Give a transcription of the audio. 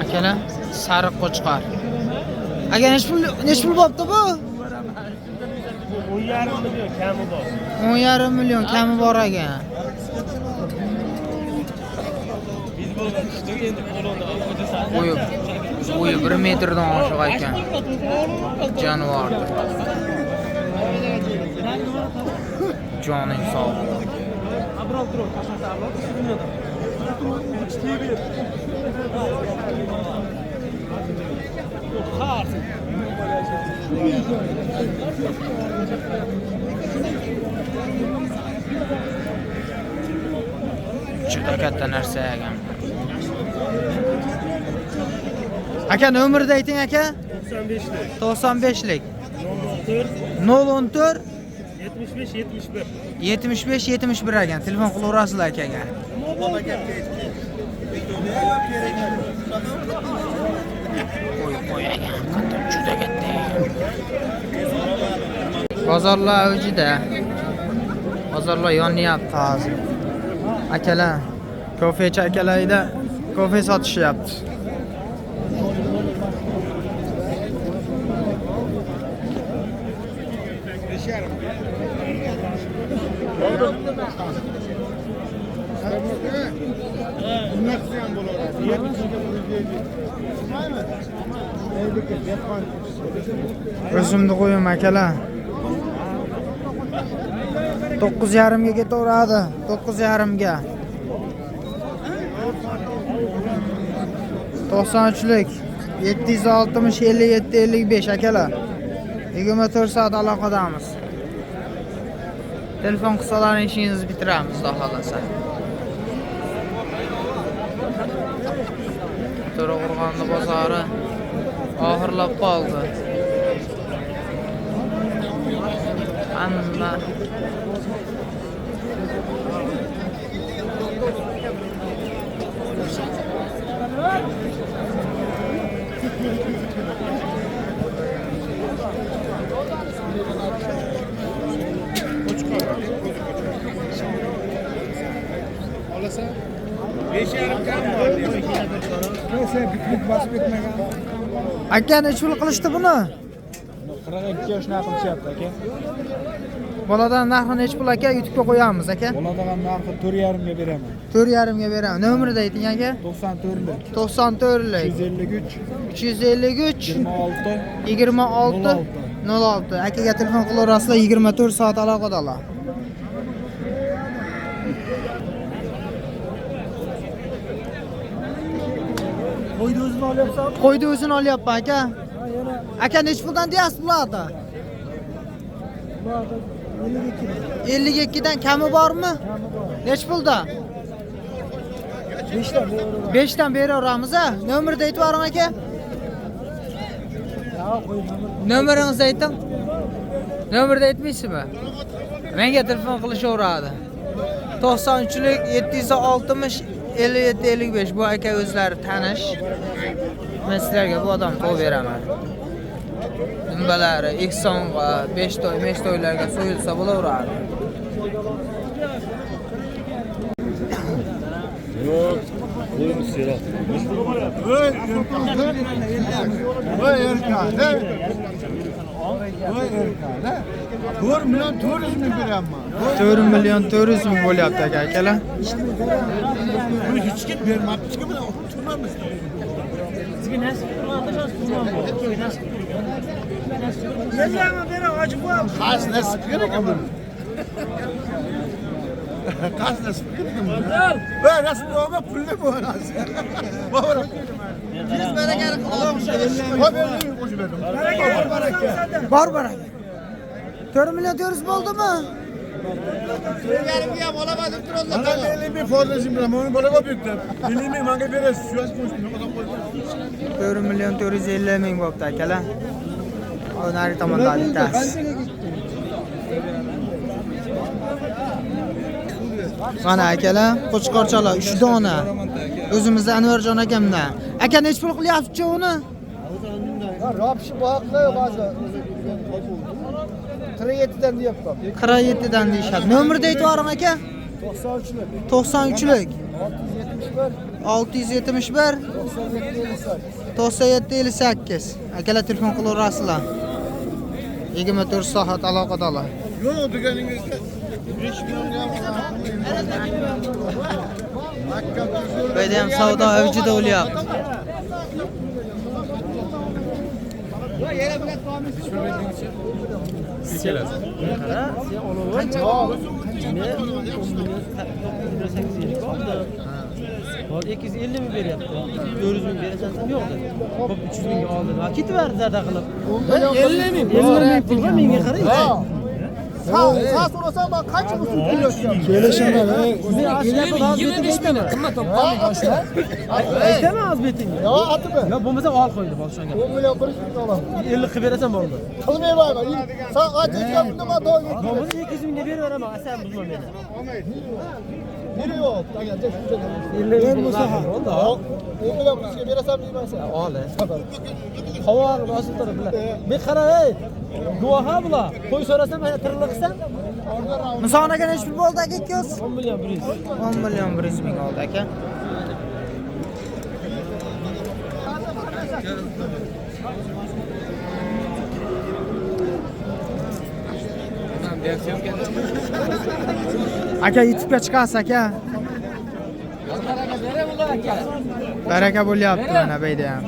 Akalar, sariq qo'chqor. Aka nech pul bo'pti bu? 10,5 million kami bor. 10,5 million kami bor ekan. Bo'yi 1 metrdan oshiq ekan. Jonivor. Joning sog'. Juda katta narsa ekan. Aka nomerni ayting aka. 95lik. 014 75 71 ekan. Telefon qilaverasizlar akaga. Qo'y ekan. Juda katta. Bozorlar avjida. Bozorlar yonyapti hozir. Akalar, kofechi akalarida kofe sotishyapti. O'zimni qo'yim akalar. 9,5 ga ketaveradi. 9,5 ga. 93lik 760 57 55 akalar. 24 soat aloqadamiz. Telefon qilsalaring ishingizni bitiramiz, xudo xolasa. To'raqo'rg'on bozori oxirlab qoldi. Hamma Olasan 5,5 kam bor. Neyse bitlik basıp etmegen. aka nech pul qilishdi buni? 42 yoshni qilishyapti aka. Boladan narxi nech pul aka? YouTube'ga qo'yamiz aka. Boladan narxi 4,5 ga beraman. 4,5 ga beraman. Nomerni ayting aka. 94lik 94lik 353 353 26 06. Akaga telefon qilaverasizlar, 24 soat aloqadalar. Qo'yni o'zini olyapsan? Qo'yni o'zini olyapman aka. Aka nech puldan deyapsiz bularda? 52 dan kami bormi? Nech pulda? 5 dan beraveramiz a. Nomerni aytib yuboring aka. Nomeringizni ayting. Nomerni aytmaysizmi? Menga telefon qilishaveradi. 93lik 760 57 55 bu aka o'zlari tanish. Men sizlarga bu odam qo'yib beraman. Nimbalari Xonga 5 to'ylarga so'yilsa bo'laveradi. Yo'q, qo'yim seroq. Voy erkak. 4 million 400 ming beraman. 4 million 400 ming bo'lyapti aka akalar. Buni hech kim bermabdi. Hech kim turmamiz. Sizga nasib qilgan Yazama bera ochib qo'yam. Qas nasib kerak ekan buni. Qas nasib kerak ekan buni. Va nasib olma pulni bo'ladi. Bora. Biz barakani qilamiz. Qo'y berdim, qo'shib berdim. Baraka. Bor baraka. 4 million 400 bo'ldimi? 4,5 ga ham olaman deb turadilar. Mana 50 ming foydasini bilaman. Uni bolaga berdim. 50 ming menga berasiz. Shu yosh qo'shdim. Odam qo'ydim. 4 million 450 ming bo'pti akalar. Nari tomonda bittasi. Mana akalar, qo'chqorchalar 3 dona. O'zimizda Anvarjon akamdan. Aka nech pul qilyapsiz uni? Ropshi boqda ba'zi. 47 dan deyapman. 47 dan deyishadi. Nomerni aytib yuboring aka. 93lik 93lik 671 671 9758. Akalar telefon qilaverasizlar. 24 soat aloqadalar. Yo'q deganingizda 5 millionga Bu yerda ham savdo avjida bo'lyapti. Hozir 250 mi beryapti? 400 ming berasan yo'q dedi. Xo'p 300 mingga oldi. Ha ketaverdi zada qilib. 50 ming. 50 ming pulga menga qarang. Sağ so'rasam ben qancha usul pul Kelishini. Men aslida hozir aytaman. Qimmat topgan. Aytaman hozir betingga. Ya atma. Yo bo'lmasa ol qo'ydi boshlangan. 10 million pul olaman. 50 qilib berasan bo'ldi. Qilmayman. Sen aytgan nima do'yga? Bo'lmasa 200 mingga beraveraman. Asan buzma meni. Biri yo'q. Agar 50 ming bo'lsa ham. 10 million pulga berasan deyman. Ol. Havoga bosib turib bilan. Men qara ey. Guvoha bular. Qo'y so'rasam mana tirliqsan. Musonaga necha pul bo'ldi aka ikkingiz? 10 million 100. 10 million 100 ming oldi aka. Aka YouTube'ga chiqasiz aka. Baraka bo'lyapti mana bu yerda ham.